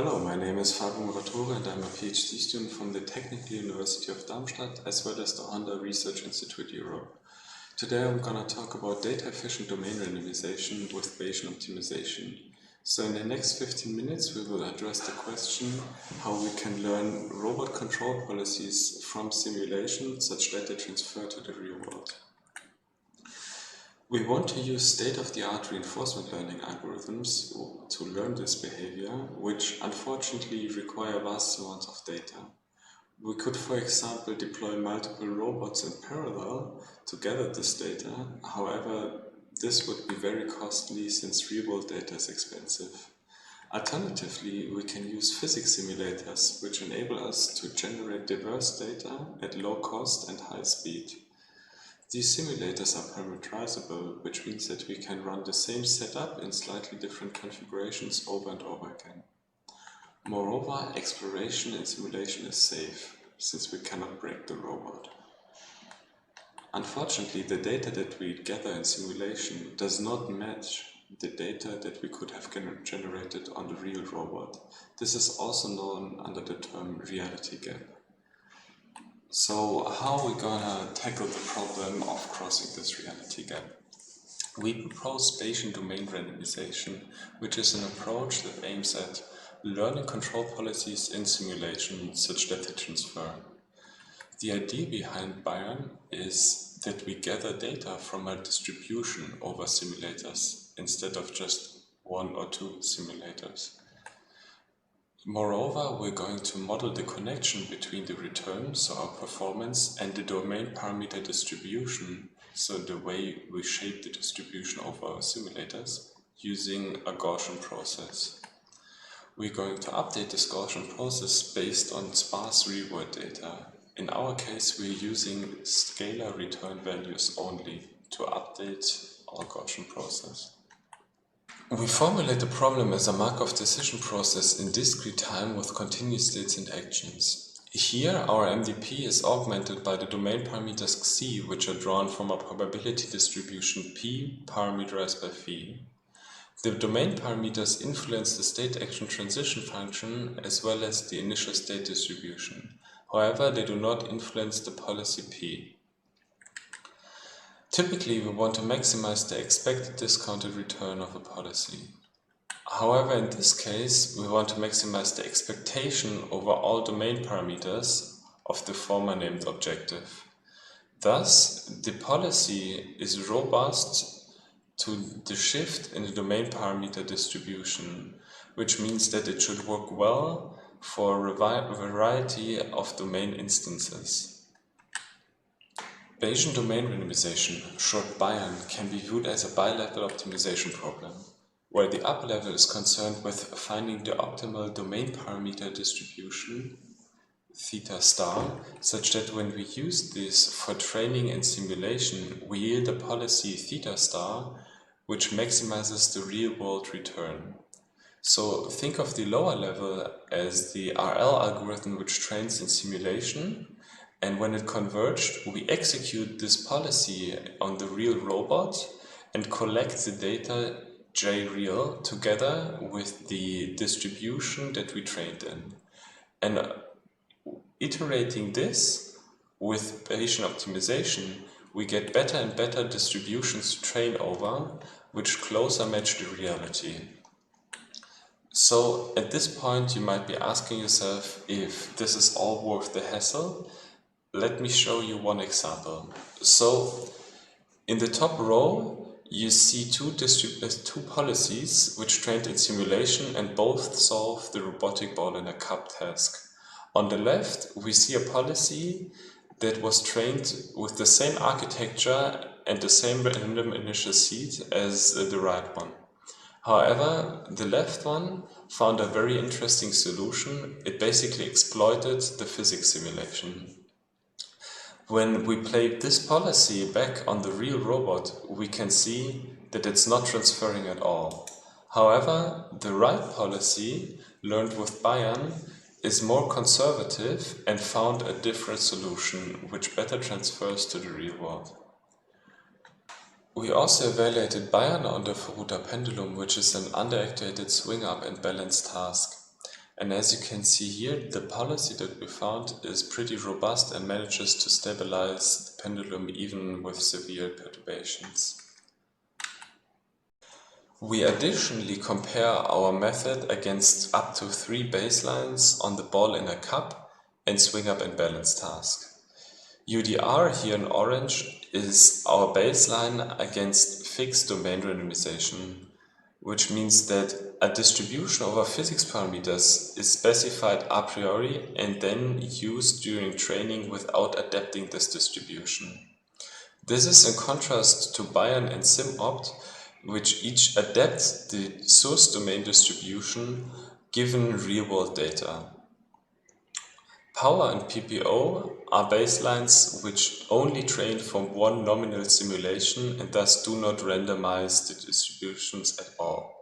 Hello, my name is Fabio Muratore and I'm a PhD student from the Technical University of Darmstadt as well as the Honda Research Institute Europe. Today I'm going to talk about data-efficient domain randomization with Bayesian optimization. So in the next 15 minutes we will address the question how we can learn robot control policies from simulation such that they transfer to the real world. We want to use state-of-the-art reinforcement learning algorithms to learn this behavior, which unfortunately require vast amounts of data. We could, for example, deploy multiple robots in parallel to gather this data. However, this would be very costly since real-world data is expensive. Alternatively, we can use physics simulators, which enable us to generate diverse data at low cost and high speed. These simulators are parameterizable, which means that we can run the same setup in slightly different configurations over and over again. Moreover, exploration in simulation is safe, since we cannot break the robot. Unfortunately, the data that we gather in simulation does not match the data that we could have generated on the real robot. This is also known under the term reality gap. So how are we gonna tackle the problem of crossing this reality gap? We propose Bayesian Domain Randomization, which is an approach that aims at learning control policies in simulation such that they transfer. The idea behind BayRn is that we gather data from a distribution over simulators instead of just one or two simulators. Moreover, we're going to model the connection between the return, so our performance, and the domain parameter distribution, so the way we shape the distribution of our simulators, using a Gaussian process. We're going to update this Gaussian process based on sparse real-world data. In our case, we're using scalar return values only to update our Gaussian process. We formulate the problem as a Markov decision process in discrete time with continuous states and actions. Here, our MDP is augmented by the domain parameters xi, which are drawn from a probability distribution p parameterized by phi. The domain parameters influence the state-action transition function as well as the initial state distribution. However, they do not influence the policy p. Typically, we want to maximize the expected discounted return of a policy. However, in this case, we want to maximize the expectation over all domain parameters of the former named objective. Thus, the policy is robust to the shift in the domain parameter distribution, which means that it should work well for a variety of domain instances. Bayesian domain randomization, short BayRn, can be viewed as a bi-level optimization problem, where the upper level is concerned with finding the optimal domain parameter distribution, theta star, such that when we use this for training and simulation, we yield a policy theta star, which maximizes the real-world return. So think of the lower level as the RL algorithm which trains in simulation. And when it converged, we execute this policy on the real robot and collect the data JReal together with the distribution that we trained in. And iterating this with Bayesian optimization, we get better and better distributions to train over, which closer match the reality. So at this point, you might be asking yourself if this is all worth the hassle. Let me show you one example. So, in the top row, you see two policies which trained in simulation and both solve the robotic ball in a cup task. On the left, we see a policy that was trained with the same architecture and the same random initial seed as the right one. However, the left one found a very interesting solution. It basically exploited the physics simulation. When we play this policy back on the real robot, we can see that it's not transferring at all. However, the right policy, learned with BayRn, is more conservative and found a different solution which better transfers to the real world. We also evaluated BayRn on the Furuta pendulum, which is an underactuated swing-up and balance task. And as you can see here, the policy that we found is pretty robust and manages to stabilize the pendulum even with severe perturbations. We additionally compare our method against up to 3 baselines on the ball in a cup and swing up and balance task. UDR here in orange is our baseline against fixed domain randomization, which means that a distribution over physics parameters is specified a priori and then used during training without adapting this distribution. This is in contrast to BayRn and SimOpt, which each adapts the source domain distribution given real-world data. Power and PPO are baselines which only train from one nominal simulation and thus do not randomize the distributions at all.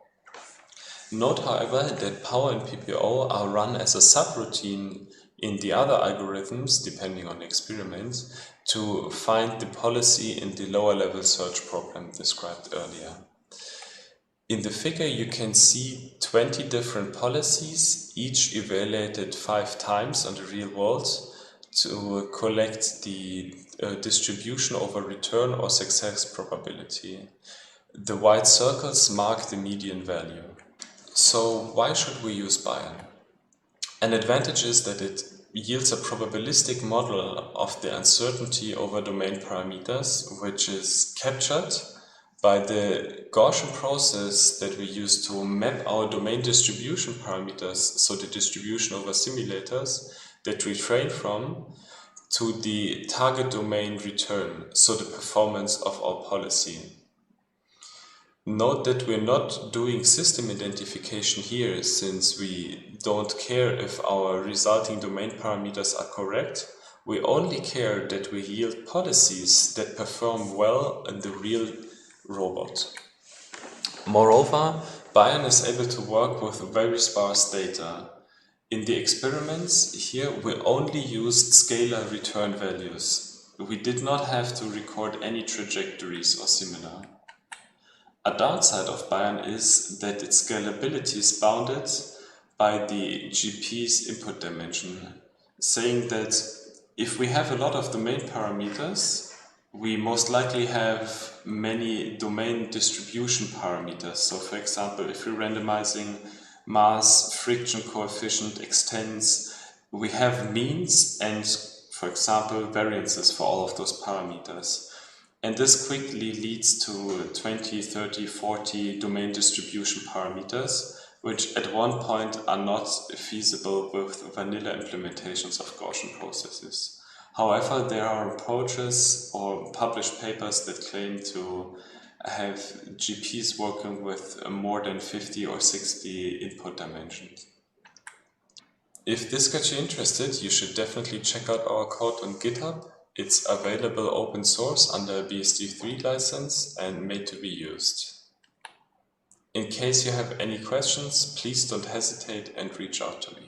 Note, however, that Power and PPO are run as a subroutine in the other algorithms, depending on experiments, to find the policy in the lower level search problem described earlier. In the figure you can see 20 different policies, each evaluated 5 times on the real world to collect the distribution over return or success probability. The white circles mark the median value. So why should we use BayRn? An advantage is that it yields a probabilistic model of the uncertainty over domain parameters, which is captured by the Gaussian process that we use to map our domain distribution parameters, so the distribution over simulators that we train from, to the target domain return, so the performance of our policy. Note that we're not doing system identification here, since we don't care if our resulting domain parameters are correct. We only care that we yield policies that perform well in the real robot. Moreover, BayRn is able to work with very sparse data. In the experiments here, we only used scalar return values. We did not have to record any trajectories or similar. A downside of BayRn is that its scalability is bounded by the GP's input dimension, saying that if we have a lot of domain parameters, we most likely have many domain distribution parameters. So for example, if we're randomizing mass, friction coefficient, extents, we have means and, for example, variances for all of those parameters. And this quickly leads to 20, 30, 40 domain distribution parameters, which at one point are not feasible with vanilla implementations of Gaussian processes. However, there are approaches or published papers that claim to have GPs working with more than 50 or 60 input dimensions. If this got you interested, you should definitely check out our code on GitHub. It's available open source under a BSD3 license and made to be used. In case you have any questions, please don't hesitate and reach out to me.